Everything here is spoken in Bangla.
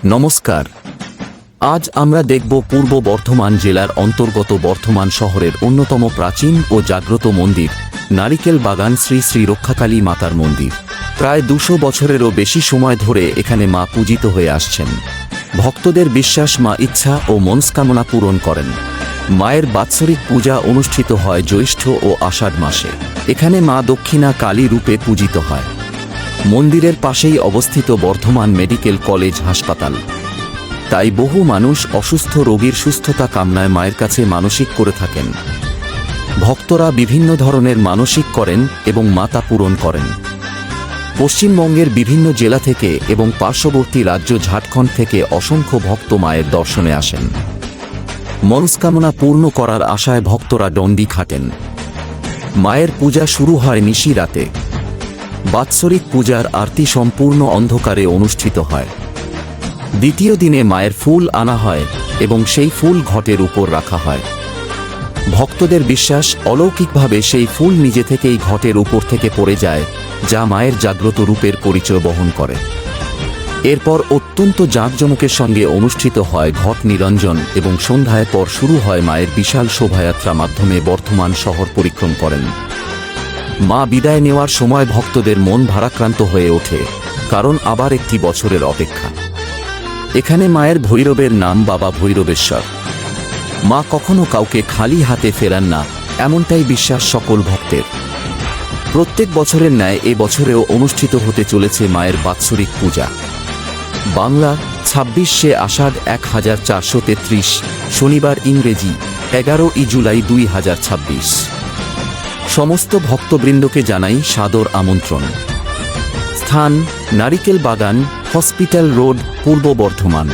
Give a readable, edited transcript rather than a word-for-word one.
নমস্কার। আজ আমরা দেখব পূর্ব বর্ধমান জেলার অন্তর্গত বর্ধমান শহরের অন্যতম প্রাচীন ও জাগ্রত মন্দির নারিকেল বাগান শ্রী শ্রী রক্ষাকালী মাতার মন্দির। প্রায় ২০০ বছরেরও বেশি সময় ধরে এখানে মা পূজিত হয়ে আসছেন। ভক্তদের বিশ্বাস মা ইচ্ছা ও মনস্কামনা পূরণ করেন। মায়ের বাৎসরিক পূজা অনুষ্ঠিত হয় জ্যৈষ্ঠ ও আষাঢ় মাসে। এখানে মা দক্ষিণা কালী রূপে পূজিত হয়। মন্দিরের পাশেই অবস্থিত বর্ধমান মেডিকেল কলেজ হাসপাতাল। তাই বহু মানুষ অসুস্থ রোগীর সুস্থতা কামনায় মায়ের কাছে মানসিক করে থাকেন। ভক্তরা বিভিন্ন ধরনের মানসিক করেন এবং মা তা পূরণ করেন। পশ্চিমবঙ্গের বিভিন্ন জেলা থেকে এবং পার্শ্ববর্তী রাজ্য ঝাড়খণ্ড থেকে অসংখ্য ভক্ত মায়ের দর্শনে আসেন। মনস্কামনা পূর্ণ করার আশায় ভক্তরা ডন্ডি খাটেন। মায়ের পূজা শুরু হয় নিশি রাতে। বাৎসরিক পূজার আরতি সম্পূর্ণ অন্ধকারে অনুষ্ঠিত হয়। দ্বিতীয় দিনে মায়ের ফুল আনা হয় এবং সেই ফুল ঘটের উপর রাখা হয়। ভক্তদের বিশ্বাস অলৌকিকভাবে সেই ফুল নিজে থেকেই ঘটের উপর থেকে পড়ে যায়, যা মায়ের জাগ্রত রূপের পরিচয় বহন করে। এরপর অত্যন্ত জাঁকজমকের সঙ্গে অনুষ্ঠিত হয় ঘট নিরঞ্জন এবং সন্ধ্যায় পর শুরু হয় মায়ের বিশাল শোভাযাত্রা মাধ্যমে বর্ধমান শহর পরিক্রম করেন। মা বিদায় নেওয়ার সময় ভক্তদের মন ভারাক্রান্ত হয়ে ওঠে, কারণ আবার একটি বছরের অপেক্ষা। এখানে মায়ের ভৈরবের নাম বাবা ভৈরবেশ্বর। মা কখনো কাউকে খালি হাতে ফেরান না, এমনটাই বিশ্বাস সকল ভক্তের। প্রত্যেক বছরের ন্যায় এ বছরেও অনুষ্ঠিত হতে চলেছে মায়ের বাৎসরিক পূজা। বাংলা ২৬শে আষাঢ় ১৪৩৩, শনিবার, ইংরেজি ১১ই জুলাই ২০২৬। সমস্ত ভক্তবৃন্দকে জানাই সাদর আমন্ত্রণ। স্থান নারিকেল বাগান, হসপিটাল রোড, পূর্ব বর্ধমান।